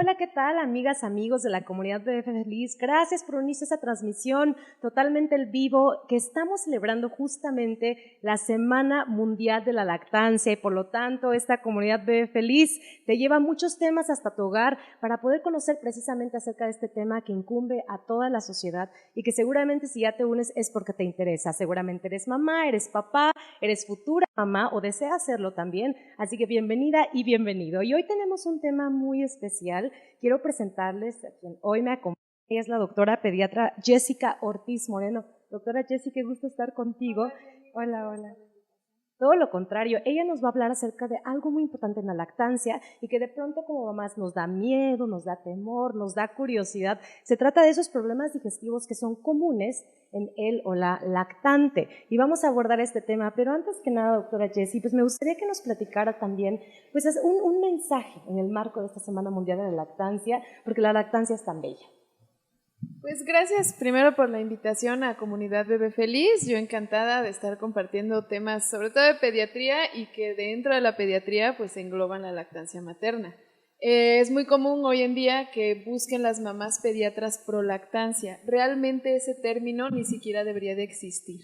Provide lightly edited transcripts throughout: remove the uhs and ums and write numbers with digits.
Hola, ¿qué tal, amigas, amigos de la comunidad de BF Feliz? Gracias por unirse a esta transmisión totalmente en vivo que estamos celebrando justamente la Semana Mundial de la Lactancia y por lo tanto esta comunidad BF Feliz te lleva muchos temas hasta tu hogar para poder conocer precisamente acerca de este tema que incumbe a toda la sociedad y que seguramente si ya te unes es porque te interesa. Seguramente eres mamá, eres papá, eres futura mamá o deseas hacerlo también, así que bienvenida y bienvenido. Y hoy tenemos un tema muy especial. Quiero presentarles a quien hoy me acompaña, ella es la doctora pediatra Jessica Ortiz Moreno. Doctora Jessica, qué gusto estar contigo. Hola, hola. Todo lo contrario, ella nos va a hablar acerca de algo muy importante en la lactancia y que de pronto como mamás nos da miedo, nos da temor, nos da curiosidad. Se trata de esos problemas digestivos que son comunes en él o la lactante. Y vamos a abordar este tema, pero antes que nada, doctora Jessie, pues me gustaría que nos platicara también pues un mensaje en el marco de esta Semana Mundial de la Lactancia, porque la lactancia es tan bella. Pues gracias primero por la invitación a Comunidad Bebé Feliz. Yo encantada de estar compartiendo temas sobre todo de pediatría y que dentro de la pediatría pues engloban la lactancia materna. Es muy común hoy en día que busquen las mamás pediatras prolactancia. Realmente ese término ni siquiera debería de existir.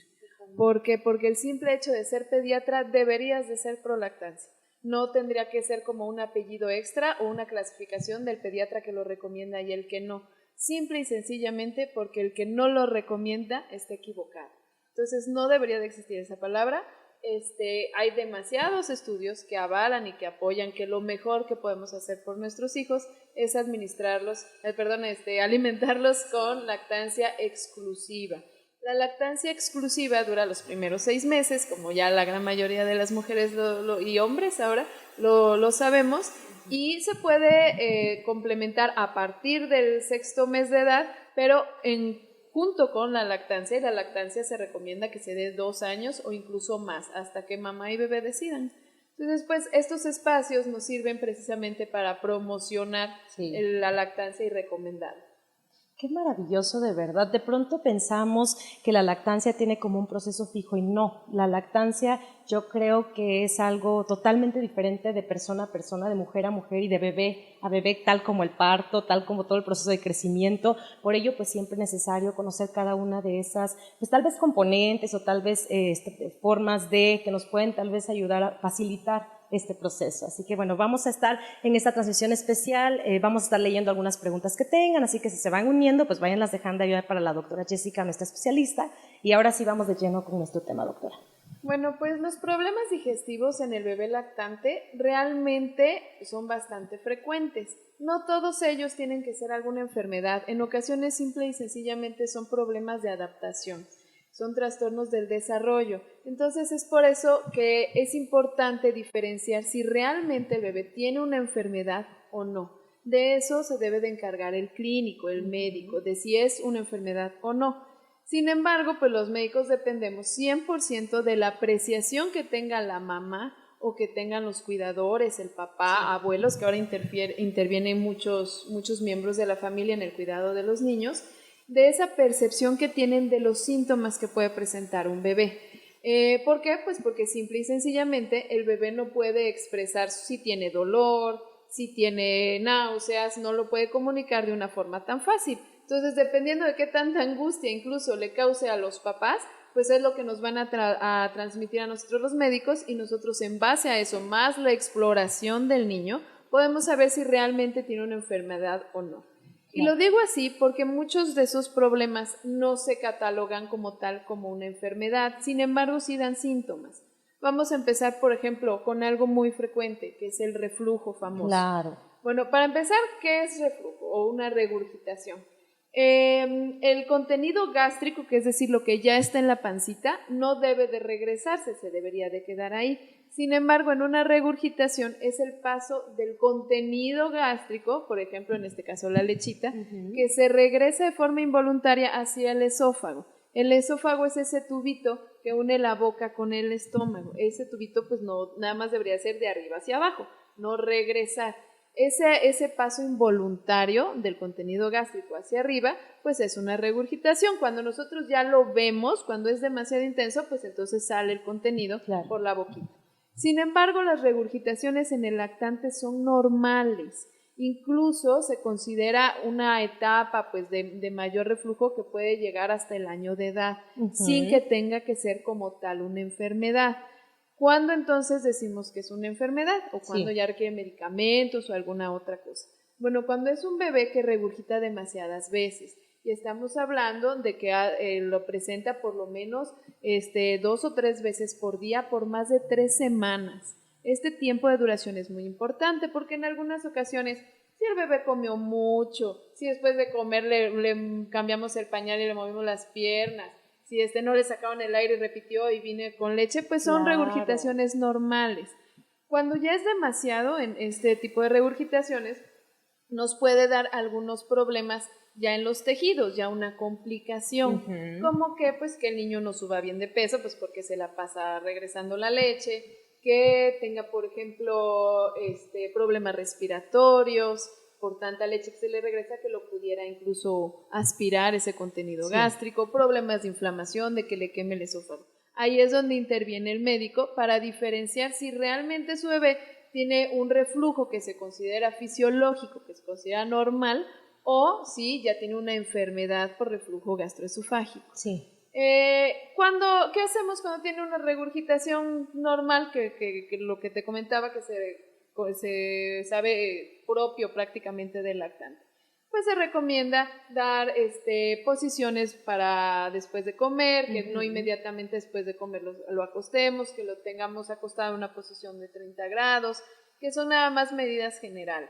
¿Por qué? Porque el simple hecho de ser pediatra deberías de ser prolactancia. No tendría que ser como un apellido extra o una clasificación del pediatra que lo recomienda y el que no. Simple y sencillamente porque el que no lo recomienda está equivocado. Entonces no debería de existir esa palabra. Hay demasiados estudios que avalan y que apoyan que lo mejor que podemos hacer por nuestros hijos es alimentarlos con lactancia exclusiva. La lactancia exclusiva dura los primeros 6 meses, como ya la gran mayoría de las mujeres y hombres ahora lo sabemos, y se puede complementar a partir del 6º mes de edad, pero junto con la lactancia, y la lactancia se recomienda que se dé 2 años o incluso más, hasta que mamá y bebé decidan. Entonces, pues, estos espacios nos sirven precisamente para promocionar la lactancia y recomendarla. Qué maravilloso, de verdad. De pronto pensamos que la lactancia tiene como un proceso fijo y no. La lactancia yo creo que es algo totalmente diferente de persona a persona, de mujer a mujer y de bebé a bebé, tal como el parto, tal como todo el proceso de crecimiento. Por ello, pues siempre es necesario conocer cada una de esas, pues tal vez componentes o tal vez formas de que nos pueden tal vez ayudar a facilitar este proceso. Así que bueno, vamos a estar en esta transmisión especial, vamos a estar leyendo algunas preguntas que tengan, así que si se van uniendo, pues váyanlas dejando ayuda para la doctora Jessica, nuestra especialista, y ahora sí vamos de lleno con nuestro tema, doctora. Bueno, pues los problemas digestivos en el bebé lactante realmente son bastante frecuentes. No todos ellos tienen que ser alguna enfermedad, en ocasiones simple y sencillamente son problemas de adaptación. Son trastornos del desarrollo. Entonces es por eso que es importante diferenciar si realmente el bebé tiene una enfermedad o no. De eso se debe de encargar el clínico, el médico, de si es una enfermedad o no. Sin embargo, pues los médicos dependemos 100% de la apreciación que tenga la mamá o que tengan los cuidadores, el papá, abuelos, que ahora intervienen muchos miembros de la familia en el cuidado de los niños, de esa percepción que tienen de los síntomas que puede presentar un bebé. ¿Por qué? Pues porque simple y sencillamente el bebé no puede expresar si tiene dolor, si tiene náuseas, no lo puede comunicar de una forma tan fácil. Entonces, dependiendo de qué tanta angustia incluso le cause a los papás, pues es lo que nos van a transmitir a nosotros los médicos y nosotros en base a eso, más la exploración del niño, podemos saber si realmente tiene una enfermedad o no. Y lo digo así porque muchos de esos problemas no se catalogan como tal como una enfermedad, sin embargo sí dan síntomas. Vamos a empezar, por ejemplo, con algo muy frecuente, que es el reflujo famoso. Claro. Bueno, para empezar, ¿qué es reflujo o una regurgitación? El contenido gástrico, que es decir, lo que ya está en la pancita, no debe de regresarse, se debería de quedar ahí. Sin embargo, en una regurgitación es el paso del contenido gástrico, por ejemplo, en este caso la lechita, que se regresa de forma involuntaria hacia el esófago. El esófago es ese tubito que une la boca con el estómago. Ese tubito pues no, nada más debería ser de arriba hacia abajo, no regresar. Ese paso involuntario del contenido gástrico hacia arriba, pues es una regurgitación. Cuando nosotros ya lo vemos, cuando es demasiado intenso, pues entonces sale el contenido por la boquita. Sin embargo, las regurgitaciones en el lactante son normales. Incluso se considera una etapa pues de mayor reflujo que puede llegar hasta el año de edad, sin que tenga que ser como tal una enfermedad. ¿Cuándo entonces decimos que es una enfermedad? ¿O cuándo ya requiere medicamentos o alguna otra cosa? Bueno, cuando es un bebé que regurgita demasiadas veces, y estamos hablando de que lo presenta por lo menos 2 o 3 veces por día por más de 3 semanas. Este tiempo de duración es muy importante porque en algunas ocasiones, si el bebé comió mucho, si después de comer le cambiamos el pañal y le movimos las piernas, si no le sacaron el aire y repitió y vine con leche, pues son regurgitaciones normales. Cuando ya es demasiado en este tipo de regurgitaciones, nos puede dar algunos problemas ya en los tejidos, ya una complicación, como que pues que el niño no suba bien de peso, pues porque se la pasa regresando la leche, que tenga, por ejemplo, problemas respiratorios, por tanta leche que se le regresa que lo pudiera incluso aspirar ese contenido gástrico, problemas de inflamación, de que le queme el esófago. Ahí es donde interviene el médico para diferenciar si realmente su bebé tiene un reflujo que se considera fisiológico, que se considera normal, o si ya tiene una enfermedad por reflujo gastroesofágico. Sí. ¿Qué hacemos cuando tiene una regurgitación normal, que lo que te comentaba que se sabe propio prácticamente del lactante? Pues se recomienda dar posiciones para después de comer, que no inmediatamente después de comer lo acostemos, que lo tengamos acostado en una posición de 30 grados, que son nada más medidas generales.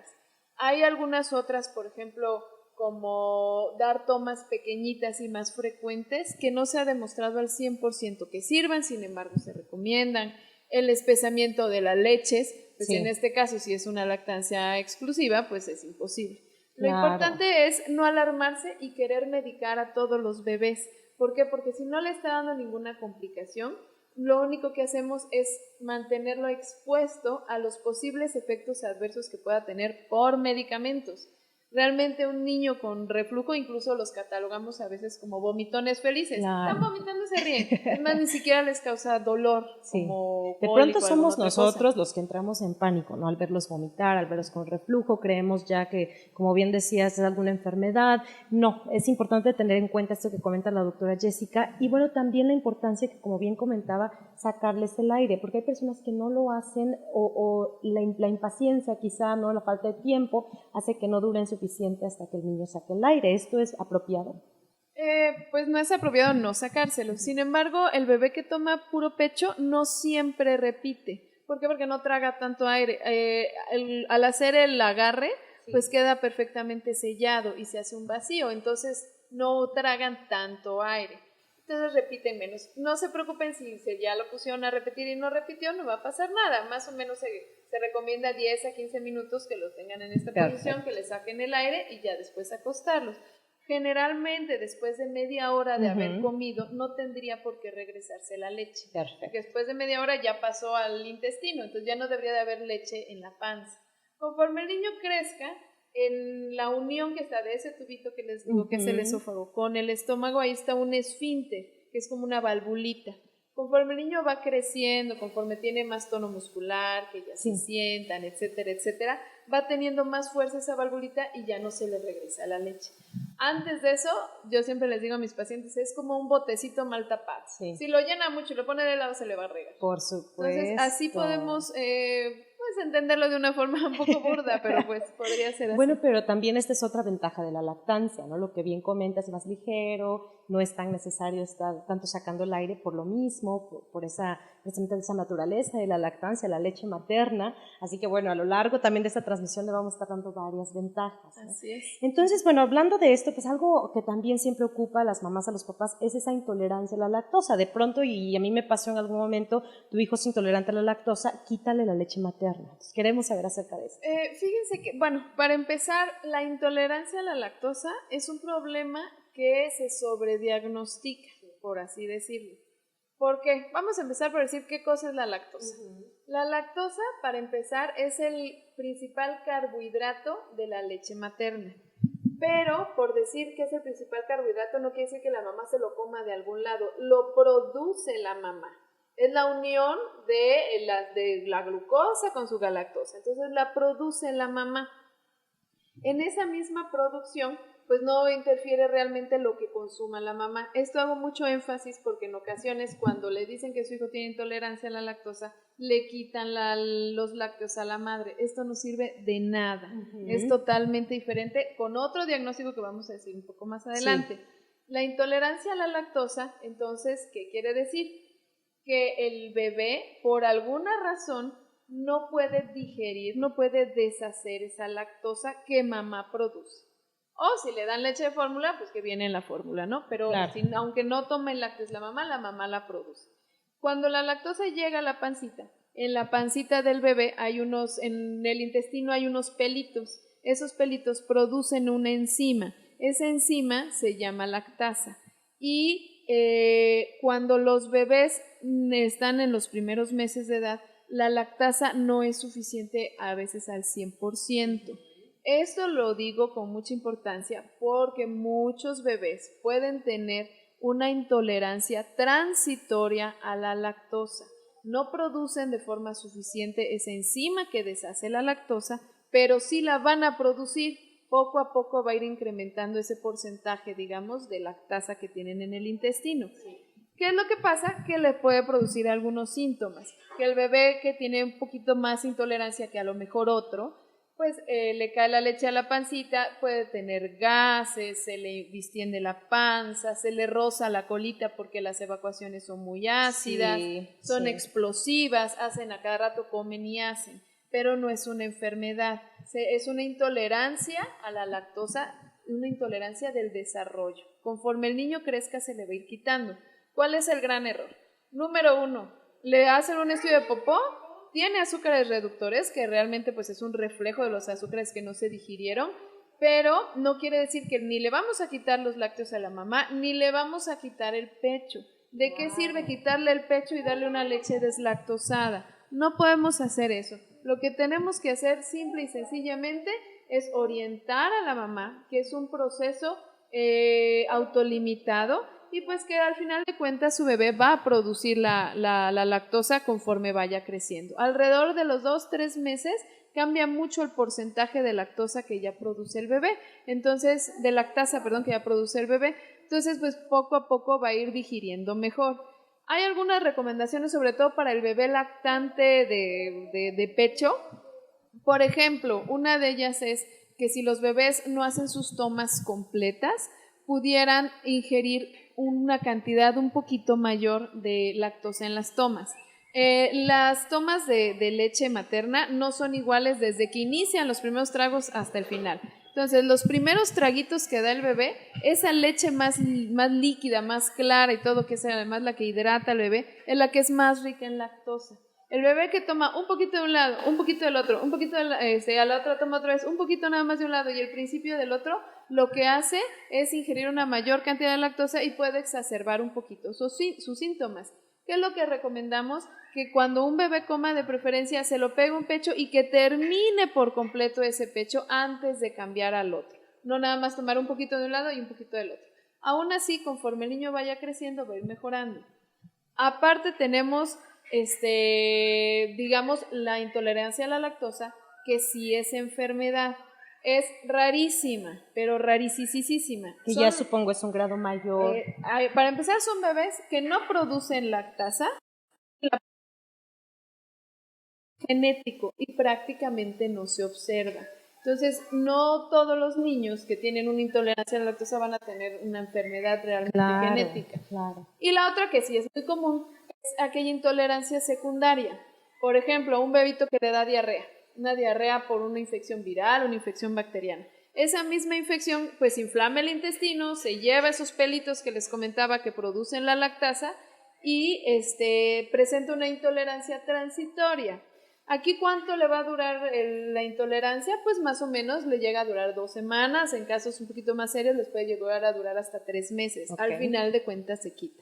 Hay algunas otras, por ejemplo, como dar tomas pequeñitas y más frecuentes, que no se ha demostrado al 100% que sirvan, sin embargo se recomiendan. El espesamiento de las leches, pues en este caso si es una lactancia exclusiva, pues es imposible. Lo importante es no alarmarse y querer medicar a todos los bebés. ¿Por qué? Porque si no le está dando ninguna complicación, lo único que hacemos es mantenerlo expuesto a los posibles efectos adversos que pueda tener por medicamentos. Realmente un niño con reflujo incluso los catalogamos a veces como vomitones felices. Están vomitando y se ríen. Es más, ni siquiera les causa dolor. Como de pronto somos nosotros los que entramos en pánico, ¿no? Al verlos vomitar, al verlos con reflujo, creemos ya que, como bien decías, es alguna enfermedad. No, es importante tener en cuenta esto que comenta la doctora Jessica y bueno, también la importancia que, como bien comentaba, sacarles el aire, porque hay personas que no lo hacen o la impaciencia quizá, no, la falta de tiempo hace que no duren suficiente hasta que el niño saque el aire. ¿Esto es apropiado? Pues no es apropiado no sacárselo. Sin embargo, el bebé que toma puro pecho no siempre repite. ¿Por qué? Porque no traga tanto aire. Al hacer el agarre, pues queda perfectamente sellado y se hace un vacío. Entonces no tragan tanto aire. Entonces repiten menos. No se preocupen si ya lo pusieron a repetir y no repitió, no va a pasar nada. Más o menos se recomienda 10 a 15 minutos que lo tengan en esta posición, que le saquen el aire y ya después acostarlos. Generalmente después de media hora de haber comido no tendría por qué regresarse la leche. Porque después de media hora ya pasó al intestino, entonces ya no debería de haber leche en la panza. Conforme el niño crezca, en la unión que está de ese tubito que les digo que es el esófago con el estómago, ahí está un esfínter, que es como una valvulita. Conforme el niño va creciendo, conforme tiene más tono muscular, que ya se sientan, etcétera, etcétera, va teniendo más fuerza esa valvulita y ya no se le regresa la leche. Antes de eso, yo siempre les digo a mis pacientes, es como un botecito mal tapado. Si lo llena mucho y lo pone de lado, se le va a regar. Por supuesto. Entonces, así podemos pues entenderlo de una forma un poco burda, pero pues podría ser así. Bueno, pero también esta es otra ventaja de la lactancia, ¿no? Lo que bien comentas, es más ligero, no es tan necesario estar tanto sacando el aire por lo mismo, por esa naturaleza de la lactancia, la leche materna. Así que bueno, a lo largo también de esta transmisión le vamos a estar dando varias ventajas, ¿no? Así es. Entonces, bueno, hablando de esto, pues algo que también siempre ocupa a las mamás, a los papás, es esa intolerancia a la lactosa. De pronto, y a mí me pasó en algún momento, tu hijo es intolerante a la lactosa, quítale la leche materna. Entonces, queremos saber acerca de esto. Fíjense que, bueno, para empezar, la intolerancia a la lactosa es un problema que se sobrediagnostica, por así decirlo. ¿Por qué? Vamos a empezar por decir qué cosa es la lactosa. La lactosa, para empezar, es el principal carbohidrato de la leche materna. Pero por decir que es el principal carbohidrato no quiere decir que la mamá se lo coma de algún lado, lo produce la mamá. Es la unión de la glucosa con su galactosa, entonces la produce la mamá. En esa misma producción, pues no interfiere realmente lo que consuma la mamá. Esto hago mucho énfasis porque en ocasiones cuando le dicen que su hijo tiene intolerancia a la lactosa, le quitan los lácteos a la madre. Esto no sirve de nada. Es totalmente diferente con otro diagnóstico que vamos a decir un poco más adelante. Sí. La intolerancia a la lactosa, entonces, ¿qué quiere decir? Que el bebé, por alguna razón, no puede digerir, no puede deshacer esa lactosa que mamá produce. O si le dan leche de fórmula, pues que viene en la fórmula, ¿no? Pero claro, aunque no tome lácteos la mamá la produce. Cuando la lactosa llega a la pancita, en la pancita del bebé en el intestino hay unos pelitos. Esos pelitos producen una enzima. Esa enzima se llama lactasa. Y cuando los bebés están en los primeros meses de edad, la lactasa no es suficiente a veces al 100%. Esto lo digo con mucha importancia porque muchos bebés pueden tener una intolerancia transitoria a la lactosa. No producen de forma suficiente esa enzima que deshace la lactosa, pero sí la van a producir. Poco a poco va a ir incrementando ese porcentaje, digamos, de lactasa que tienen en el intestino. ¿Qué es lo que pasa? Que le puede producir algunos síntomas. Que el bebé que tiene un poquito más intolerancia que a lo mejor otro, pues le cae la leche a la pancita, puede tener gases, se le distiende la panza, se le roza la colita porque las evacuaciones son muy ácidas, son explosivas, hacen a cada rato, comen y hacen, pero no es una enfermedad, es una intolerancia a la lactosa, una intolerancia del desarrollo. Conforme el niño crezca se le va a ir quitando. ¿Cuál es el gran error? Número 1, le hacen un estudio de popó, tiene azúcares reductores, que realmente pues es un reflejo de los azúcares que no se digirieron, pero no quiere decir que ni le vamos a quitar los lácteos a la mamá, ni le vamos a quitar el pecho. ¿De qué sirve quitarle el pecho y darle una leche deslactosada? No podemos hacer eso. Lo que tenemos que hacer simple y sencillamente es orientar a la mamá, que es un proceso autolimitado, y pues que al final de cuentas su bebé va a producir la lactosa conforme vaya creciendo. Alrededor de los 2-3 meses cambia mucho el porcentaje de lactosa que ya produce el bebé, entonces, de lactasa, perdón, que ya produce el bebé, entonces pues poco a poco va a ir digiriendo mejor. Hay algunas recomendaciones, sobre todo para el bebé lactante de pecho. Por ejemplo, una de ellas es que si los bebés no hacen sus tomas completas, pudieran ingerir una cantidad un poquito mayor de lactosa en las tomas. Las tomas de leche materna no son iguales desde que inician los primeros tragos hasta el final. Entonces, los primeros traguitos que da el bebé, esa leche más líquida, más clara y todo, que es además la que hidrata al bebé, es la que es más rica en lactosa. El bebé que toma un poquito de un lado, un poquito del otro, un poquito a la otra toma otra vez, un poquito nada más de un lado y el principio del otro, lo que hace es ingerir una mayor cantidad de lactosa y puede exacerbar un poquito sus síntomas. ¿Qué es lo que recomendamos? Que cuando un bebé coma, de preferencia se lo pegue un pecho y que termine por completo ese pecho antes de cambiar al otro. No nada más tomar un poquito de un lado y un poquito del otro. Aún así, conforme el niño vaya creciendo, va a ir mejorando. Aparte tenemos, digamos, la intolerancia a la lactosa, que sí es enfermedad. Es rarísima, pero rarísima. Que ya supongo es un grado mayor. Para empezar, son bebés que no producen lactasa, genético, y prácticamente no se observa. Entonces, no todos los niños que tienen una intolerancia a la lactosa van a tener una enfermedad realmente genética. Claro. Y la otra que sí es muy común es aquella intolerancia secundaria. Por ejemplo, un bebito que le da diarrea. Una diarrea por una infección viral, una infección bacteriana. Esa misma infección pues inflama el intestino, se lleva esos pelitos que les comentaba que producen la lactasa y presenta una intolerancia transitoria. ¿Aquí cuánto le va a durar la intolerancia? Pues más o menos le llega a durar 2 semanas, en casos un poquito más serios les puede llegar a durar hasta 3 meses. Okay. Al final de cuentas se quita.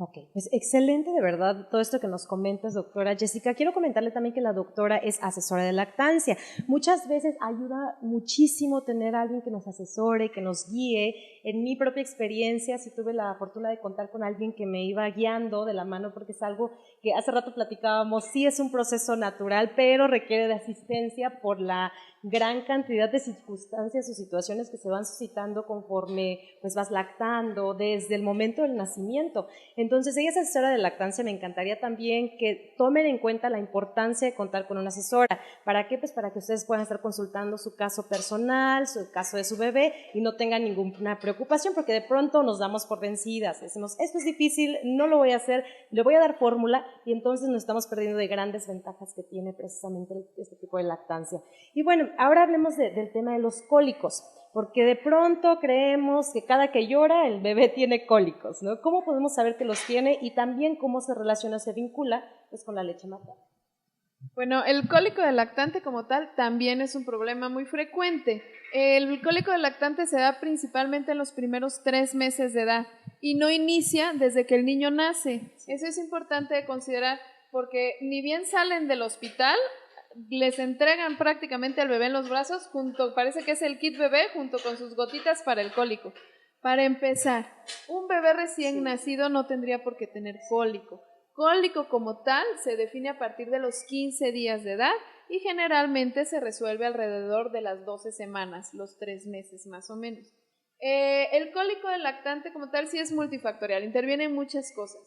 Ok, pues excelente de verdad todo esto que nos comentas, doctora Jessica. Quiero comentarle también que la doctora es asesora de lactancia. Muchas veces ayuda muchísimo tener a alguien que nos asesore, que nos guíe. En mi propia experiencia, sí tuve la fortuna de contar con alguien que me iba guiando de la mano, porque es algo que hace rato platicábamos, sí es un proceso natural, pero requiere de asistencia por la gran cantidad de circunstancias o situaciones que se van suscitando conforme pues vas lactando desde el momento del nacimiento. Entonces, ella es asesora de lactancia. Me encantaría también que tomen en cuenta la importancia de contar con una asesora. ¿Para qué? Pues para que ustedes puedan estar consultando su caso personal, su caso de su bebé y no tengan ninguna preocupación, porque de pronto nos damos por vencidas. Decimos, esto es difícil, no lo voy a hacer, le voy a dar fórmula y entonces nos estamos perdiendo de grandes ventajas que tiene precisamente este tipo de lactancia. Y bueno, ahora hablemos del tema de los cólicos, porque de pronto creemos que cada que llora el bebé tiene cólicos, ¿no? ¿Cómo podemos saber que los tiene y también cómo se relaciona, se vincula pues, con la leche materna? Bueno, el cólico del lactante como tal también es un problema muy frecuente. El cólico del lactante se da principalmente en los primeros 3 meses de edad y no inicia desde que el niño nace. Eso es importante de considerar porque ni bien salen del hospital, les entregan prácticamente al bebé en los brazos, parece que es el kit bebé junto con sus gotitas para el cólico. Para empezar, un bebé recién nacido no tendría por qué tener cólico. Cólico como tal se define a partir de los 15 días de edad y generalmente se resuelve alrededor de las 12 semanas, los 3 meses más o menos. El cólico del lactante como tal sí es multifactorial, intervienen muchas cosas.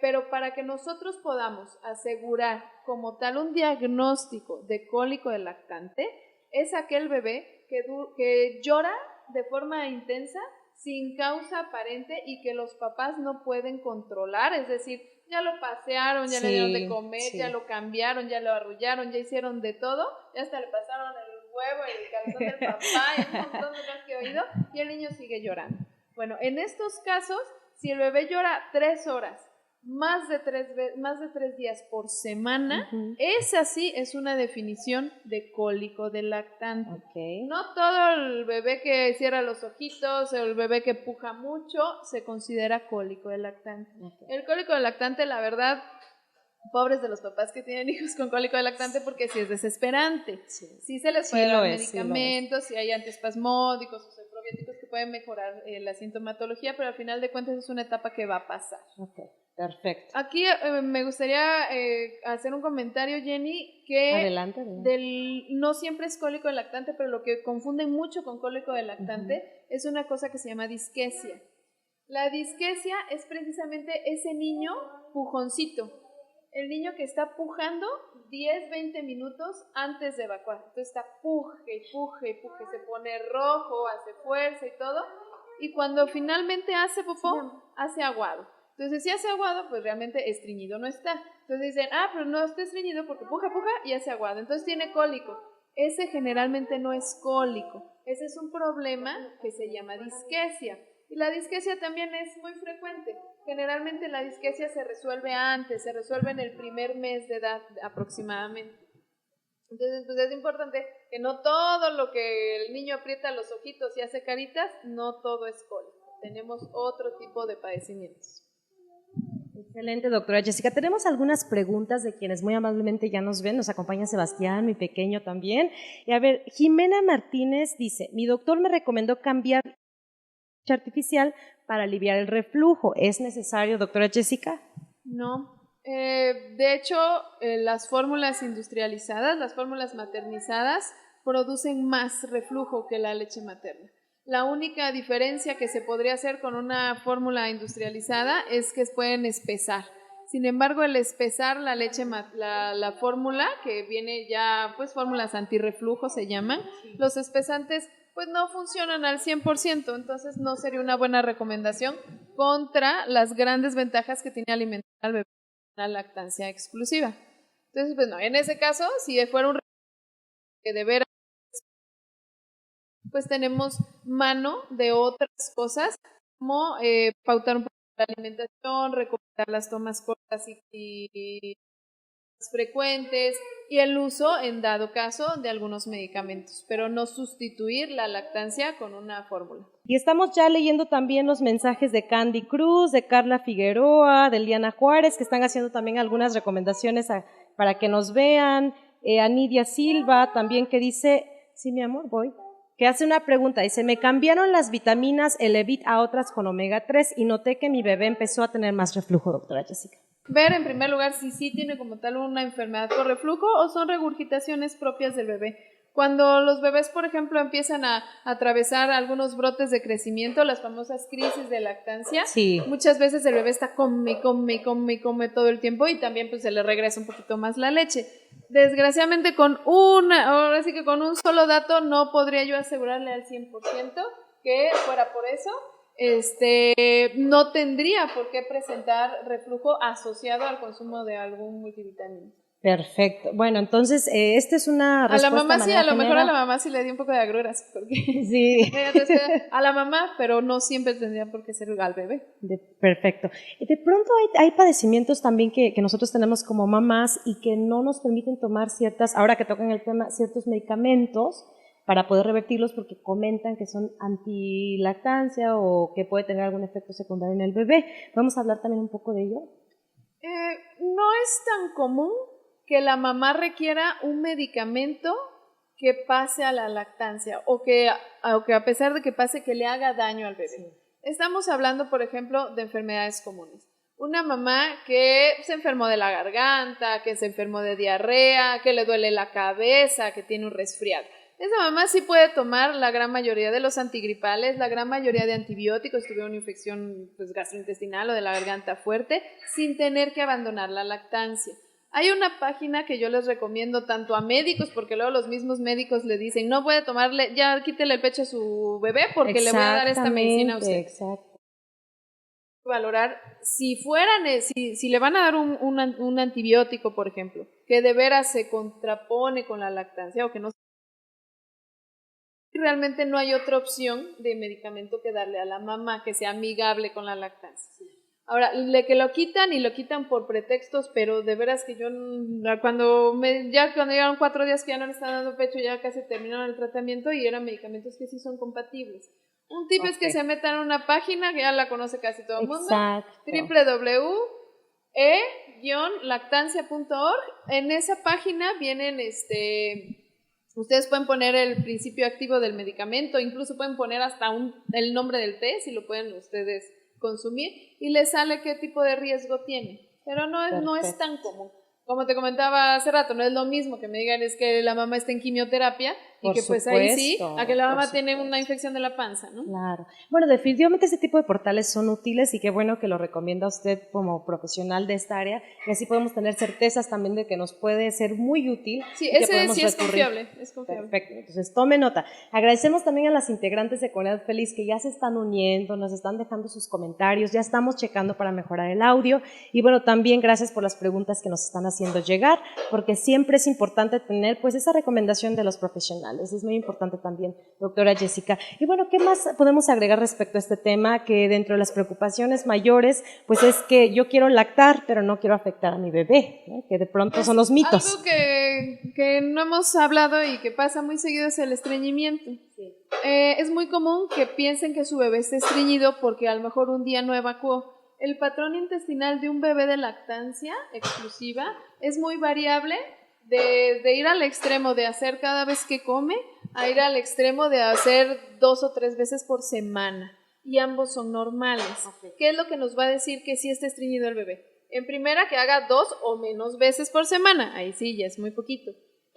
Pero para que nosotros podamos asegurar como tal un diagnóstico de cólico del lactante, es aquel bebé que llora de forma intensa, sin causa aparente y que los papás no pueden controlar, es decir, ya lo pasearon, ya le dieron de comer, ya lo cambiaron, ya lo arrullaron, ya hicieron de todo, ya hasta le pasaron el huevo y el calzón del papá y un montón de cosas que he oído y el niño sigue llorando. Bueno, en estos casos, si el bebé llora 3 horas, más de 3 días por semana, esa sí es una definición de cólico del lactante. Okay. No todo el bebé que cierra los ojitos, el bebé que puja mucho, se considera cólico del lactante. Okay. El cólico del lactante, la verdad, pobres de los papás que tienen hijos con cólico del lactante, porque sí es desesperante. Sí se les puede dar medicamentos, sí hay antiespasmódicos o probióticos que pueden mejorar la sintomatología, pero al final de cuentas es una etapa que va a pasar. Okay. Perfecto. Aquí me gustaría hacer un comentario, Jenny, que adelante. No siempre es cólico del lactante, pero lo que confunden mucho con cólico del lactante es una cosa que se llama disquesia. La disquesia es precisamente ese niño pujoncito, el niño que está pujando 10-20 minutos antes de evacuar. Entonces está puje, se pone rojo, hace fuerza y todo, y cuando finalmente hace popó, hace aguado. Entonces, si hace aguado, pues realmente estreñido no está. Entonces dicen, pero no está estreñido porque puja y hace aguado. Entonces tiene cólico. Ese generalmente no es cólico. Ese es un problema que se llama disquesia. Y la disquesia también es muy frecuente. Generalmente la disquesia se resuelve antes, se resuelve en el primer mes de edad aproximadamente. Entonces, pues es importante que no todo lo que el niño aprieta los ojitos y hace caritas, no todo es cólico. Tenemos otro tipo de padecimientos. Excelente, doctora Jessica. Tenemos algunas preguntas de quienes muy amablemente ya nos ven. Nos acompaña Sebastián, mi pequeño también. Y a ver, Jimena Martínez dice, mi doctor me recomendó cambiar leche artificial para aliviar el reflujo. ¿Es necesario, doctora Jessica? No. De hecho, las fórmulas industrializadas, las fórmulas maternizadas, producen más reflujo que la leche materna. La única diferencia que se podría hacer con una fórmula industrializada es que pueden espesar. Sin embargo, el espesar la leche, la fórmula, que viene ya, pues fórmulas antirreflujo se llaman, los espesantes pues no funcionan al 100%, entonces no sería una buena recomendación contra las grandes ventajas que tiene alimentar al bebé con una lactancia exclusiva. Entonces, pues no, en ese caso, si fuera un que de veras, pues tenemos mano de otras cosas, como pautar un poco la alimentación, recomendar las tomas cortas y frecuentes y el uso, en dado caso, de algunos medicamentos, pero no sustituir la lactancia con una fórmula. Y estamos ya leyendo también los mensajes de Candy Cruz, de Carla Figueroa, de Liana Juárez, que están haciendo también algunas recomendaciones para que nos vean. A Nidia Silva también, que dice, sí, mi amor, voy, que hace una pregunta, dice, me cambiaron las vitaminas Elevit a otras con omega 3 y noté que mi bebé empezó a tener más reflujo, doctora Jessica. Ver en primer lugar si sí tiene como tal una enfermedad por reflujo o son regurgitaciones propias del bebé. Cuando los bebés, por ejemplo, empiezan a atravesar algunos brotes de crecimiento, las famosas crisis de lactancia, sí, muchas veces el bebé está come todo el tiempo y también pues se le regresa un poquito más la leche. Desgraciadamente ahora sí que con un solo dato no podría yo asegurarle al 100% que fuera por eso. No tendría por qué presentar reflujo asociado al consumo de algún multivitamínico. Perfecto. Bueno, entonces, esta es una respuesta. A la mamá sí, a lo mejor a la mamá sí le dio un poco de agruras, porque sí. a la mamá, pero no siempre tendría por qué ser al bebé. Perfecto. De pronto hay padecimientos también que nosotros tenemos como mamás y que no nos permiten tomar ahora que tocan el tema, ciertos medicamentos para poder revertirlos porque comentan que son antilactancia o que puede tener algún efecto secundario en el bebé. ¿Vamos a hablar también un poco de ello? No es tan común que la mamá requiera un medicamento que pase a la lactancia o que a pesar de que pase que le haga daño al bebé. Sí. Estamos hablando, por ejemplo, de enfermedades comunes. Una mamá que se enfermó de la garganta, que se enfermó de diarrea, que le duele la cabeza, que tiene un resfriado. Esa mamá sí puede tomar la gran mayoría de los antigripales, la gran mayoría de antibióticos, si tuviera una infección pues, gastrointestinal o de la garganta fuerte, sin tener que abandonar la lactancia. Hay una página que yo les recomiendo tanto a médicos, porque luego los mismos médicos le dicen, no puede tomarle, ya quítele el pecho a su bebé porque le voy a dar esta medicina a usted. Exacto. Valorar si le van a dar un antibiótico, por ejemplo, que de veras se contrapone con la lactancia o que no realmente no hay otra opción de medicamento que darle a la mamá que sea amigable con la lactancia. Ahora, que lo quitan y lo quitan por pretextos, pero de veras que yo cuando llegaron 4 días que ya no le están dando pecho, ya casi terminaron el tratamiento y eran medicamentos que sí son compatibles. Un tip es que se metan en una página que ya la conoce casi todo el mundo, www.e-lactancia.org. En esa página vienen ustedes pueden poner el principio activo del medicamento, incluso pueden poner hasta el nombre del té, si lo pueden ustedes consumir, y les sale qué tipo de riesgo tiene. Pero no es tan común. Como te comentaba hace rato, no es lo mismo que me digan es que la mamá está en quimioterapia y por que pues supuesto, ahí sí, a que la mamá tiene una infección de la panza, ¿no? Claro. Bueno, definitivamente ese tipo de portales son útiles y qué bueno que lo recomienda usted como profesional de esta área y así podemos tener certezas también de que nos puede ser muy útil. Sí, ese sí es confiable, Perfecto, entonces tome nota. Agradecemos también a las integrantes de Comunidad Feliz que ya se están uniendo, nos están dejando sus comentarios, ya estamos checando para mejorar el audio y bueno, también gracias por las preguntas que nos están haciendo llegar, porque siempre es importante tener pues esa recomendación de los profesionales. Es muy importante también, doctora Jessica. Y bueno, ¿qué más podemos agregar respecto a este tema? Que dentro de las preocupaciones mayores, pues es que yo quiero lactar, pero no quiero afectar a mi bebé, ¿no? Que de pronto son los mitos. Algo que no hemos hablado y que pasa muy seguido es el estreñimiento. Sí. Es muy común que piensen que su bebé esté estreñido porque a lo mejor un día no evacuó. El patrón intestinal de un bebé de lactancia exclusiva es muy variable, de ir al extremo de hacer cada vez que come a ir al extremo de hacer 2 o 3 veces por semana. Y ambos son normales. Okay. ¿Qué es lo que nos va a decir que sí está estreñido el bebé? En primera, que haga 2 o menos veces por semana. Ahí sí, ya es muy poquito.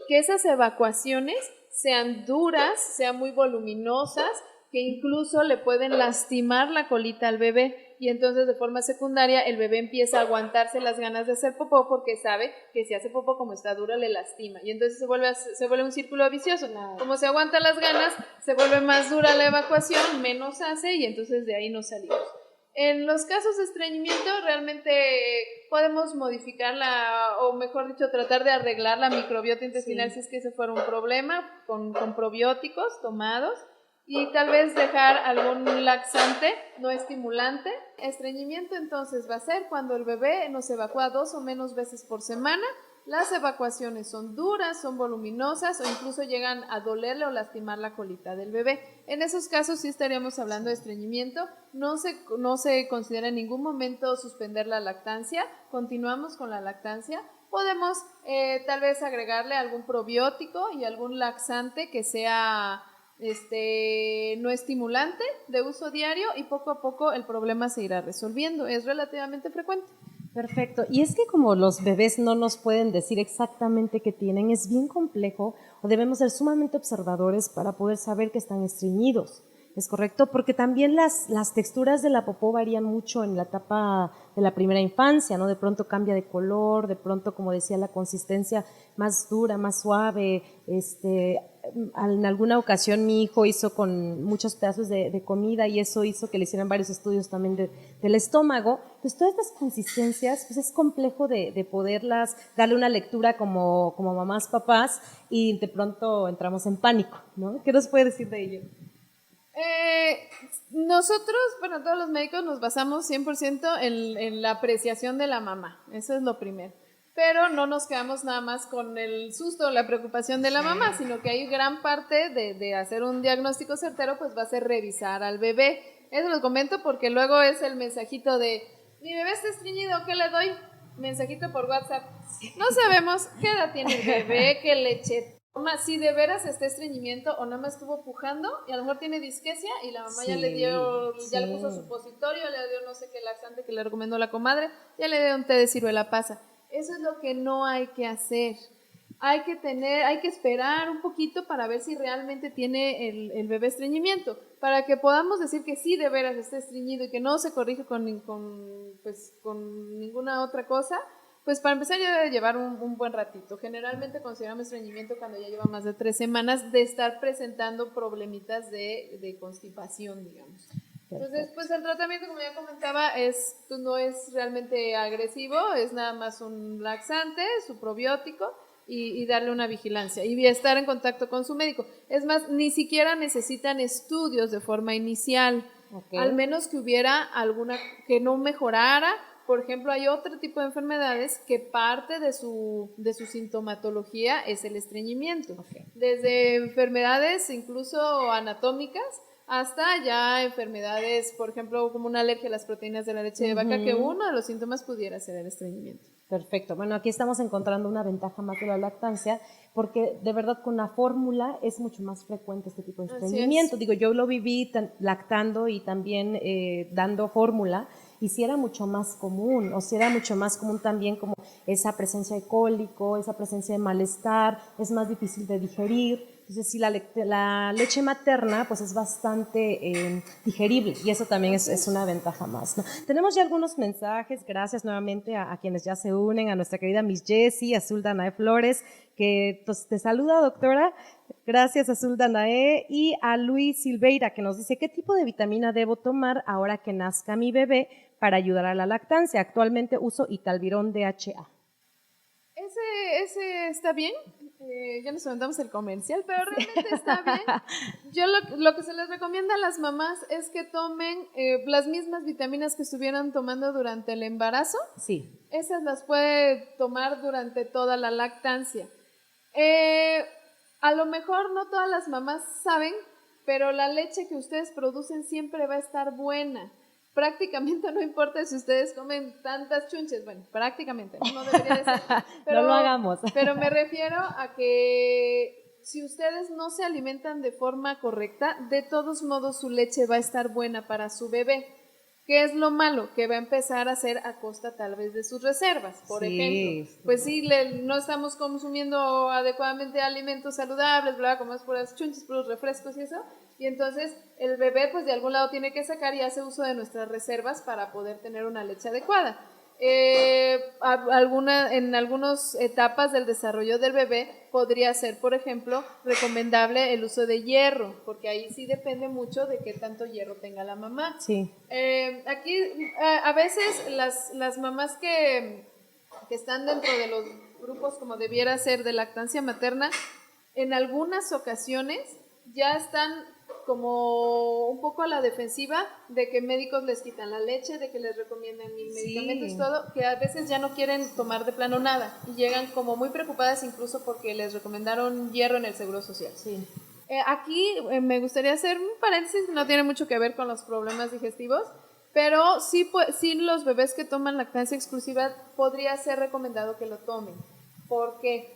Que esas evacuaciones sean duras, sean muy voluminosas, que incluso le pueden lastimar la colita al bebé. Y entonces de forma secundaria el bebé empieza a aguantarse las ganas de hacer popó porque sabe que si hace popó como está dura le lastima y entonces se vuelve un círculo vicioso. Como se aguanta las ganas, se vuelve más dura la evacuación, menos hace y entonces de ahí nos salimos. En los casos de estreñimiento realmente podemos modificarla o mejor dicho tratar de arreglar la microbiota intestinal si es que ese fuera un problema con probióticos tomados. Y tal vez dejar algún laxante no estimulante. Estreñimiento entonces va a ser cuando el bebé nos evacúa 2 o menos veces por semana las evacuaciones son duras, son voluminosas o incluso llegan a dolerle o lastimar la colita del bebé. En esos casos sí estaríamos hablando de estreñimiento. No se considera en ningún momento suspender la lactancia, continuamos con la lactancia. Podemos tal vez agregarle algún probiótico y algún laxante que sea no estimulante de uso diario y poco a poco el problema se irá resolviendo. Es relativamente frecuente. Perfecto. Y es que como los bebés no nos pueden decir exactamente qué tienen, es bien complejo o debemos ser sumamente observadores para poder saber que están estreñidos. ¿Es correcto? Porque también las texturas de la popó varían mucho en la etapa de la primera infancia, ¿no? De pronto cambia de color, de pronto, como decía, la consistencia más dura, más suave. En alguna ocasión mi hijo hizo con muchos pedazos de comida y eso hizo que le hicieran varios estudios también del estómago. Pues todas estas consistencias, pues es complejo de poderlas darle una lectura como mamás, papás y de pronto entramos en pánico, ¿no? ¿Qué nos puede decir de ello? Nosotros, bueno, todos los médicos nos basamos 100% en la apreciación de la mamá, eso es lo primero. Pero no nos quedamos nada más con el susto o la preocupación de la mamá, sino que hay gran parte de hacer un diagnóstico certero, pues va a ser revisar al bebé. Eso lo comento porque luego es el mensajito de, mi bebé está estreñido, ¿qué le doy? Mensajito por WhatsApp. No sabemos qué edad tiene el bebé, qué leche toma, si de veras está estreñimiento o nada más estuvo pujando y a lo mejor tiene disquesia y la mamá ya le dio, ya le puso supositorio, le dio no sé qué laxante que le recomendó la comadre, ya le dio un té de ciruela pasa. Eso es lo que no hay que hacer. Hay que esperar un poquito para ver si realmente tiene el bebé estreñimiento, para que podamos decir que sí de veras está estreñido y que no se corrige con ninguna otra cosa. Pues para empezar ya debe llevar un buen ratito. Generalmente consideramos estreñimiento cuando ya lleva más de 3 semanas de estar presentando problemitas de constipación, digamos. Entonces, pues el tratamiento, como ya comentaba, pues no es realmente agresivo, es nada más un laxante, su probiótico y darle una vigilancia y estar en contacto con su médico. Es más, ni siquiera necesitan estudios de forma inicial, al menos que hubiera alguna que no mejorara. Por ejemplo, hay otro tipo de enfermedades que parte de su sintomatología es el estreñimiento. Desde enfermedades incluso anatómicas hasta ya enfermedades, por ejemplo, como una alergia a las proteínas de la leche de vaca, que uno de los síntomas pudiera ser el estreñimiento. Perfecto. Bueno, aquí estamos encontrando una ventaja más de la lactancia porque de verdad con la fórmula es mucho más frecuente este tipo de estreñimiento. Digo, yo lo viví lactando y también dando fórmula y sí era mucho más común, o sí era mucho más común también como esa presencia de cólico, esa presencia de malestar, es más difícil de digerir. Entonces, sí, la leche materna pues es bastante digerible y eso también es una ventaja más, ¿no? Tenemos ya algunos mensajes, gracias nuevamente a quienes ya se unen, a nuestra querida Miss Jessie, Azul Danae Flores, que pues, te saluda, doctora. Gracias, Azul Danae, y a Luis Silveira, que nos dice, ¿qué tipo de vitamina debo tomar ahora que nazca mi bebé para ayudar a la lactancia? Actualmente uso Italvirón DHA. Ese está bien, ya nos aventamos el comercial, pero realmente está bien. Yo lo que se les recomienda a las mamás es que tomen las mismas vitaminas que estuvieran tomando durante el embarazo. Sí. Esas las puede tomar durante toda la lactancia. A lo mejor no todas las mamás saben, pero la leche que ustedes producen siempre va a estar buena. Prácticamente no importa si ustedes comen tantas chunches, bueno, prácticamente, no debería de ser, pero, no lo hagamos. Pero me refiero a que si ustedes no se alimentan de forma correcta, de todos modos su leche va a estar buena para su bebé. ¿Qué es lo malo? Que va a empezar a hacer a costa tal vez de sus reservas, por ejemplo. Pues sí, no estamos consumiendo adecuadamente alimentos saludables, ¿verdad? Como es puras chunches, puros refrescos y eso. Y entonces el bebé pues de algún lado tiene que sacar y hace uso de nuestras reservas para poder tener una leche adecuada. En algunas etapas del desarrollo del bebé podría ser, por ejemplo, recomendable el uso de hierro, porque ahí sí depende mucho de qué tanto hierro tenga la mamá. Sí. Aquí a veces las mamás que están dentro de los grupos como debiera ser de lactancia materna, en algunas ocasiones ya están como un poco a la defensiva de que médicos les quitan la leche, de que les recomiendan mil medicamentos y todo, que a veces ya no quieren tomar de plano nada y llegan como muy preocupadas incluso porque les recomendaron hierro en el Seguro Social. Sí. Aquí me gustaría hacer un paréntesis, no tiene mucho que ver con los problemas digestivos, pero sí los bebés que toman lactancia exclusiva podría ser recomendado que lo tomen, porque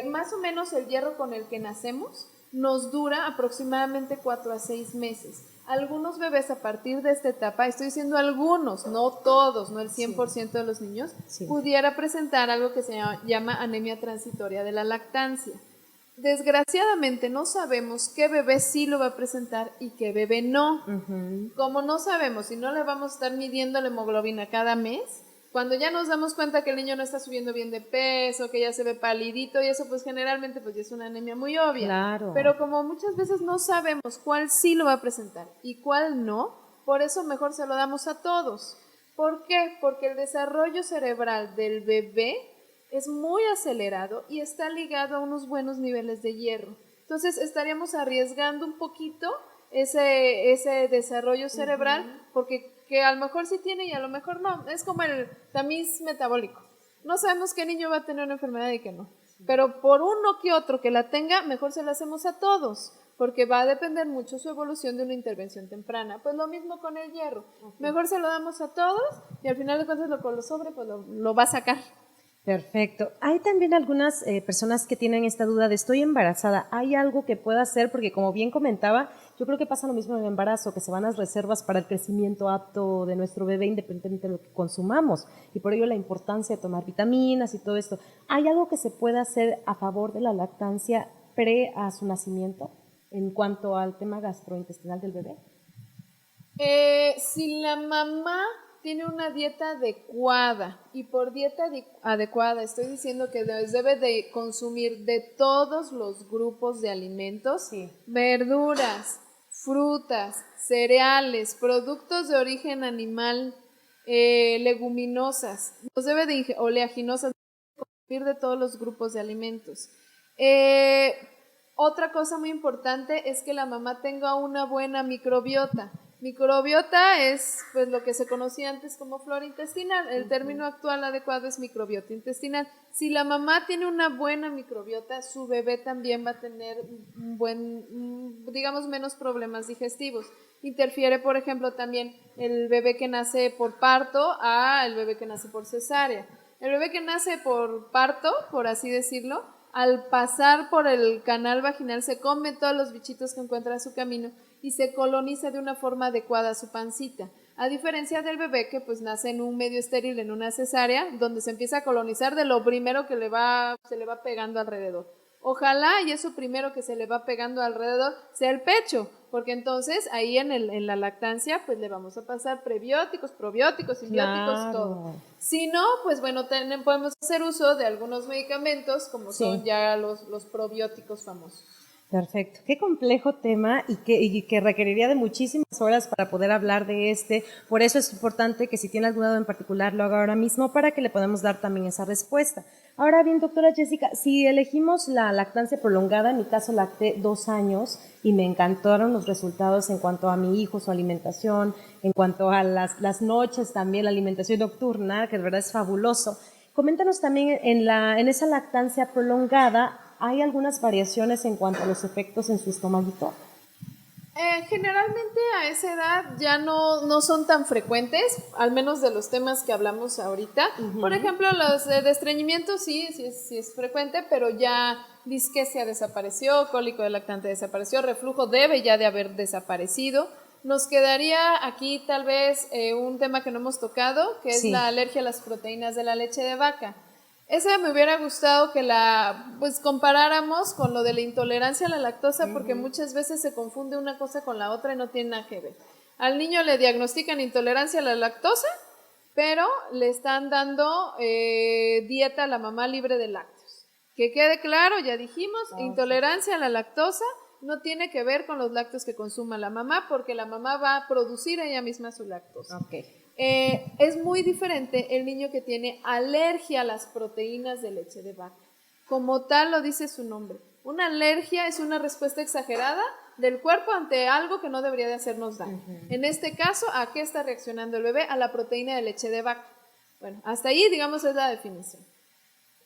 más o menos el hierro con el que nacemos nos dura aproximadamente 4 a 6 meses. Algunos bebés a partir de esta etapa, estoy diciendo algunos, no todos, no el 100% de los niños, pudiera presentar algo que se llama anemia transitoria de la lactancia. Desgraciadamente no sabemos qué bebé sí lo va a presentar y qué bebé no. Como no sabemos y no le vamos a estar midiendo la hemoglobina cada mes, cuando ya nos damos cuenta que el niño no está subiendo bien de peso, que ya se ve palidito y eso, pues generalmente pues ya es una anemia muy obvia. Claro. Pero como muchas veces no sabemos cuál sí lo va a presentar y cuál no, por eso mejor se lo damos a todos. ¿Por qué? Porque el desarrollo cerebral del bebé es muy acelerado y está ligado a unos buenos niveles de hierro. Entonces estaríamos arriesgando un poquito ese desarrollo cerebral, porque que a lo mejor sí tiene y a lo mejor no. Es como el tamiz metabólico. No sabemos qué niño va a tener una enfermedad y qué no. Pero por uno que otro que la tenga, mejor se la hacemos a todos, porque va a depender mucho su evolución de una intervención temprana. Pues lo mismo con el hierro. Mejor se lo damos a todos y al final de cuentas lo con lo sobre, pues lo va a sacar. Perfecto. Hay también algunas personas que tienen esta duda de estoy embarazada. ¿Hay algo que pueda hacer? Porque como bien comentaba, yo creo que pasa lo mismo en el embarazo, que se van las reservas para el crecimiento apto de nuestro bebé independientemente de lo que consumamos. Y por ello la importancia de tomar vitaminas y todo esto. ¿Hay algo que se pueda hacer a favor de la lactancia pre a su nacimiento en cuanto al tema gastrointestinal del bebé? Si la mamá tiene una dieta adecuada, y por dieta adecuada estoy diciendo que debe de consumir de todos los grupos de alimentos, verduras, frutas, cereales, productos de origen animal, leguminosas, los debe de oleaginosas, consumir de todos los grupos de alimentos. Otra cosa muy importante es que la mamá tenga una buena microbiota. Microbiota es pues lo que se conocía antes como flora intestinal. El término actual adecuado es microbiota intestinal. Si la mamá tiene una buena microbiota, su bebé también va a tener digamos, menos problemas digestivos. Interfiere, por ejemplo, también el bebé que nace por parto a el bebé que nace por cesárea. El bebé que nace por parto, por así decirlo, al pasar por el canal vaginal se come todos los bichitos que encuentra a su camino y se coloniza de una forma adecuada su pancita. A diferencia del bebé que pues nace en un medio estéril, en una cesárea, donde se empieza a colonizar de lo primero que se le va pegando alrededor. Ojalá y eso primero que se le va pegando alrededor sea el pecho, porque entonces ahí en la lactancia pues le vamos a pasar prebióticos, probióticos, simbióticos, todo. Si no, pues bueno, podemos hacer uso de algunos medicamentos como son ya los probióticos famosos. Perfecto. Qué complejo tema y que requeriría de muchísimas horas para poder hablar de este. Por eso es importante que si tiene alguna duda en particular lo haga ahora mismo para que le podamos dar también esa respuesta. Ahora bien, doctora Jessica, si elegimos la lactancia prolongada, en mi caso lacté 2 años y me encantaron los resultados en cuanto a mi hijo, su alimentación, en cuanto a las noches también, la alimentación nocturna, que de verdad es fabuloso. Coméntanos también en esa lactancia prolongada, ¿hay algunas variaciones en cuanto a los efectos en su estomaguito? Generalmente a esa edad ya no son tan frecuentes, al menos de los temas que hablamos ahorita. Por ejemplo, los de estreñimiento sí es frecuente, pero ya disquesia desapareció, cólico de lactante desapareció, reflujo debe ya de haber desaparecido. Nos quedaría aquí tal vez un tema que no hemos tocado, que es la alergia a las proteínas de la leche de vaca. Esa me hubiera gustado que pues comparáramos con lo de la intolerancia a la lactosa, porque muchas veces se confunde una cosa con la otra y no tiene nada que ver. Al niño le diagnostican intolerancia a la lactosa, pero le están dando dieta a la mamá libre de lácteos. Que quede claro, ya dijimos, intolerancia a la lactosa no tiene que ver con los lácteos que consuma la mamá, porque la mamá va a producir ella misma su lactosa. Es muy diferente el niño que tiene alergia a las proteínas de leche de vaca. Como tal lo dice su nombre. Una alergia es una respuesta exagerada del cuerpo ante algo que no debería de hacernos daño. En este caso, ¿a qué está reaccionando el bebé? A la proteína de leche de vaca. Bueno, hasta ahí, digamos, es la definición.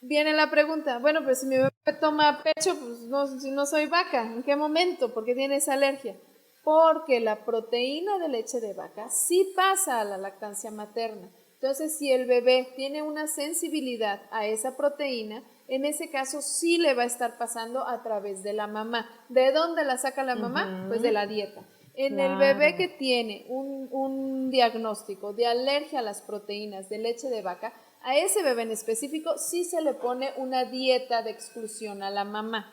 Viene la pregunta, bueno, pero si mi bebé toma pecho, pues no, si no soy vaca, ¿en qué momento? ¿Por qué tiene esa alergia? Porque la proteína de leche de vaca sí pasa a la lactancia materna. Entonces, si el bebé tiene una sensibilidad a esa proteína, en ese caso sí le va a estar pasando a través de la mamá. ¿De dónde la saca la mamá? Pues de la dieta. En el bebé que tiene un diagnóstico de alergia a las proteínas de leche de vaca, a ese bebé en específico sí se le pone una dieta de exclusión a la mamá.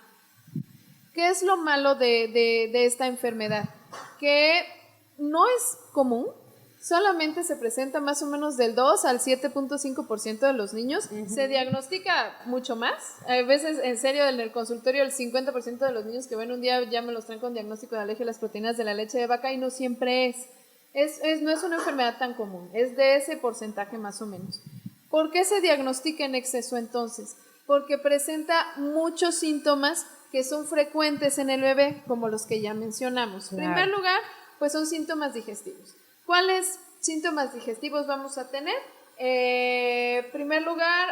¿Qué es lo malo de esta enfermedad? Que no es común, solamente se presenta más o menos del 2 al 7.5% de los niños. Se diagnostica mucho más. A veces, en serio, en el consultorio, el 50% de los niños que ven un día ya me los traen con diagnóstico de alergia a las proteínas de la leche de vaca y no siempre es. No es una enfermedad tan común, es de ese porcentaje más o menos. ¿Por qué se diagnostica en exceso entonces? Porque presenta muchos síntomas que son frecuentes en el bebé, como los que ya mencionamos. En primer lugar, pues son síntomas digestivos. ¿Cuáles síntomas digestivos vamos a tener? Primer lugar,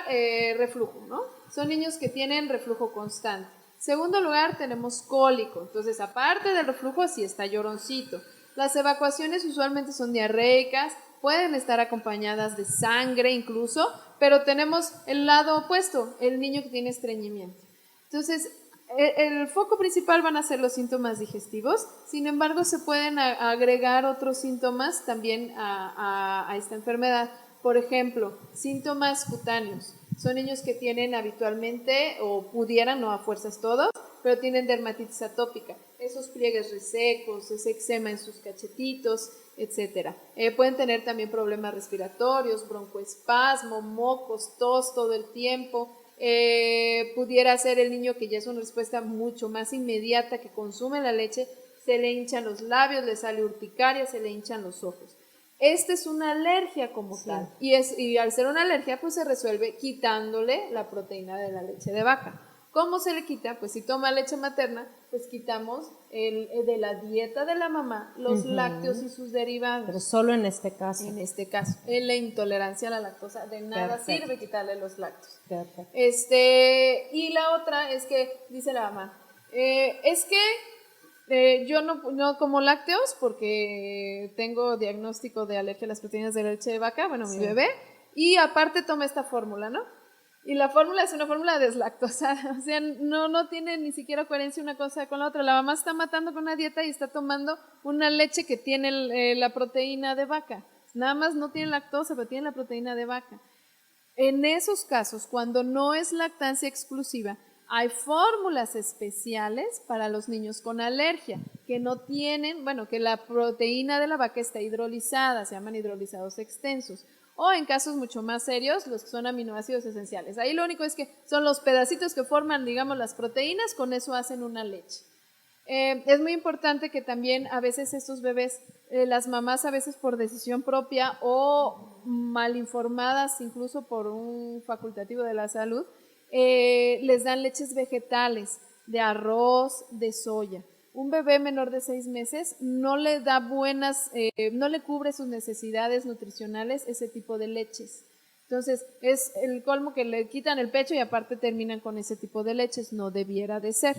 reflujo, ¿no? Son niños que tienen reflujo constante. Segundo lugar, tenemos cólico. Entonces, aparte del reflujo, sí está lloroncito. Las evacuaciones usualmente son diarreicas, pueden estar acompañadas de sangre incluso, pero tenemos el lado opuesto, el niño que tiene estreñimiento. Entonces, el foco principal van a ser los síntomas digestivos, sin embargo, se pueden agregar otros síntomas también a esta enfermedad. Por ejemplo, síntomas cutáneos. Son niños que tienen habitualmente, o pudieran, no a fuerzas todos, pero tienen dermatitis atópica. Esos pliegues resecos, ese eczema en sus cachetitos, etc. Pueden tener también problemas respiratorios, broncoespasmo, mocos, tos todo el tiempo. Pudiera ser el niño que ya es una respuesta mucho más inmediata, que consume la leche, se le hinchan los labios, le sale urticaria, se le hinchan los ojos. Esta es una alergia como tal, y al ser una alergia pues se resuelve quitándole la proteína de la leche de vaca. ¿Cómo se le quita? Pues si toma leche materna, pues quitamos de la dieta de la mamá los lácteos y sus derivados. Pero solo en este caso. En este caso, en la intolerancia a la lactosa, de nada sirve quitarle los lácteos. Perfecto. Y la otra es que, dice la mamá, es que yo no como lácteos porque tengo diagnóstico de alergia a las proteínas de la leche de vaca, bueno, mi bebé, y aparte toma esta fórmula, ¿no? Y la fórmula es una fórmula deslactosada, o sea, no tiene ni siquiera coherencia una cosa con la otra. La mamá está matando con una dieta y está tomando una leche que tiene la proteína de vaca. Nada más no tiene lactosa, pero tiene la proteína de vaca. En esos casos, cuando no es lactancia exclusiva, hay fórmulas especiales para los niños con alergia que no tienen, bueno, que la proteína de la vaca está hidrolizada, se llaman hidrolizados extensos. O en casos mucho más serios, los que son aminoácidos esenciales. Ahí lo único es que son los pedacitos que forman, digamos, las proteínas, con eso hacen una leche. Es muy importante que también a veces estos bebés, las mamás a veces por decisión propia o mal informadas, incluso por un facultativo de la salud, les dan leches vegetales, de arroz, de soya. Un bebé menor de 6 meses no le da no le cubre sus necesidades nutricionales ese tipo de leches. Entonces, es el colmo que le quitan el pecho y aparte terminan con ese tipo de leches. No debiera de ser.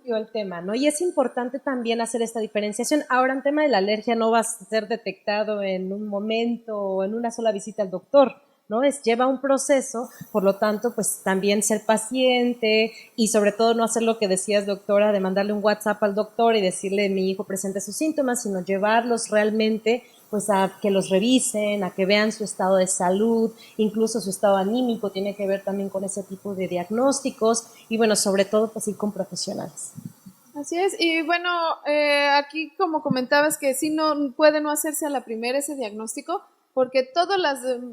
El tema, ¿no? Y es importante también hacer esta diferenciación. Ahora, en tema de la alergia no va a ser detectado en un momento o en una sola visita al doctor, ¿no? Lleva un proceso, por lo tanto, pues también ser paciente y sobre todo no hacer lo que decías, doctora, de mandarle un WhatsApp al doctor y decirle mi hijo presenta sus síntomas, sino llevarlos realmente pues a que los revisen, a que vean su estado de salud, incluso su estado anímico tiene que ver también con ese tipo de diagnósticos y bueno, sobre todo pues ir con profesionales. Así es, y bueno, aquí como comentabas que sí puede no hacerse a la primera ese diagnóstico, porque todos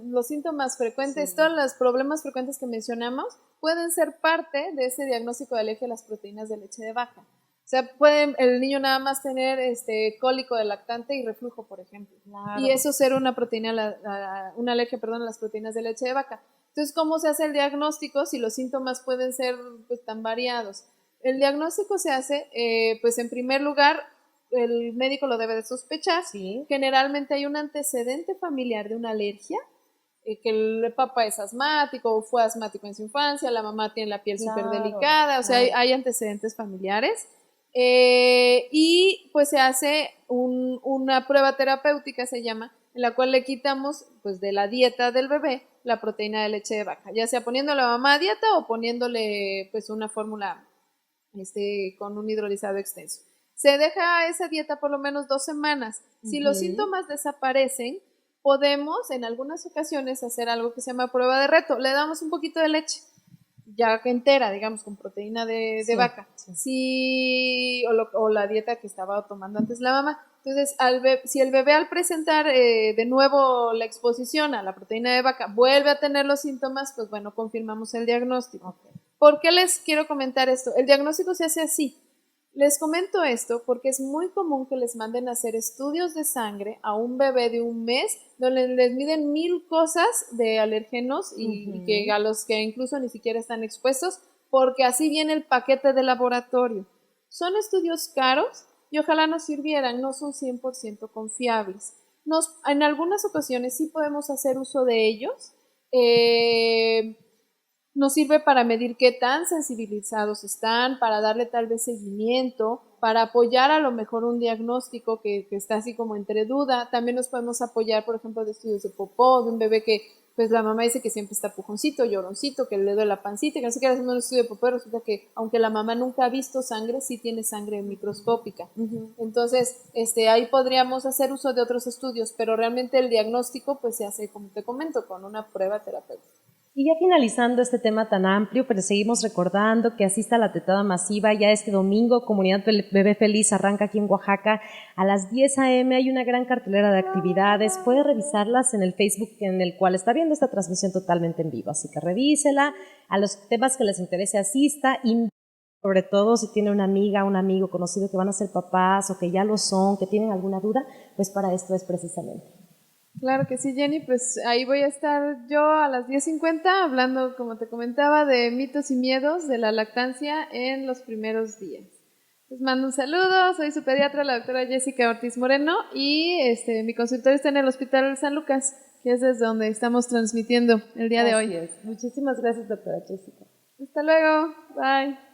los síntomas frecuentes, todos los problemas frecuentes que mencionamos pueden ser parte de ese diagnóstico de alergia a las proteínas de leche de vaca. O sea, puede el niño nada más tener cólico de lactante y reflujo, por ejemplo. Claro. Y eso ser una una alergia, a las proteínas de leche de vaca. Entonces, ¿cómo se hace el diagnóstico si los síntomas pueden ser pues tan variados? El diagnóstico se hace, pues en primer lugar, el médico lo debe de sospechar. Sí. Generalmente hay un antecedente familiar de una alergia, que el papá es asmático o fue asmático en su infancia, la mamá tiene la piel súper delicada, o sea, hay antecedentes familiares. Y pues se hace una prueba terapéutica, se llama, en la cual le quitamos pues de la dieta del bebé la proteína de leche de vaca, ya sea poniéndole a mamá a dieta o poniéndole pues una fórmula con un hidrolizado extenso. Se deja esa dieta por lo menos 2 semanas. Si los síntomas desaparecen, podemos en algunas ocasiones hacer algo que se llama prueba de reto. Le damos un poquito de leche, ya entera, digamos, con proteína de vaca. Sí. O la dieta que estaba tomando antes la mamá. Entonces, si el bebé al presentar de nuevo la exposición a la proteína de vaca vuelve a tener los síntomas, pues bueno, confirmamos el diagnóstico. Okay. ¿Por qué les quiero comentar esto? El diagnóstico se hace así. Les comento esto porque es muy común que les manden a hacer estudios de sangre a un bebé de 1 mes, donde les miden 1000 cosas de alérgenos y que a los que incluso ni siquiera están expuestos, porque así viene el paquete de laboratorio. Son estudios caros y ojalá nos sirvieran, no son 100% confiables. En algunas ocasiones sí podemos hacer uso de ellos. Nos sirve para medir qué tan sensibilizados están, para darle tal vez seguimiento, para apoyar a lo mejor un diagnóstico que está así como entre duda. También nos podemos apoyar, por ejemplo, de estudios de popó, de un bebé que pues la mamá dice que siempre está pujoncito, lloroncito, que le duele la pancita, que no sé qué, haciendo un estudio de popó, resulta que aunque la mamá nunca ha visto sangre, sí tiene sangre microscópica. Entonces, ahí podríamos hacer uso de otros estudios, pero realmente el diagnóstico pues se hace, como te comento, con una prueba terapéutica. Y ya finalizando este tema tan amplio, pero seguimos recordando que asista a la tetada masiva ya este domingo. Comunidad Bebé Feliz arranca aquí en Oaxaca a las 10 a.m. Hay una gran cartelera de actividades. Puede revisarlas en el Facebook en el cual está viendo esta transmisión totalmente en vivo. Así que revísela. A los temas que les interese asista. Y sobre todo si tiene una amiga, un amigo conocido que van a ser papás o que ya lo son, que tienen alguna duda, pues para esto es precisamente. Claro que sí, Jenny, pues ahí voy a estar yo a las 10:50 hablando, como te comentaba, de mitos y miedos de la lactancia en los primeros días. Les mando un saludo, soy su pediatra, la doctora Jessica Ortiz Moreno, y mi consultorio está en el Hospital San Lucas, que es desde donde estamos transmitiendo el día de hoy. Muchísimas gracias, doctora Jessica. Hasta luego, bye.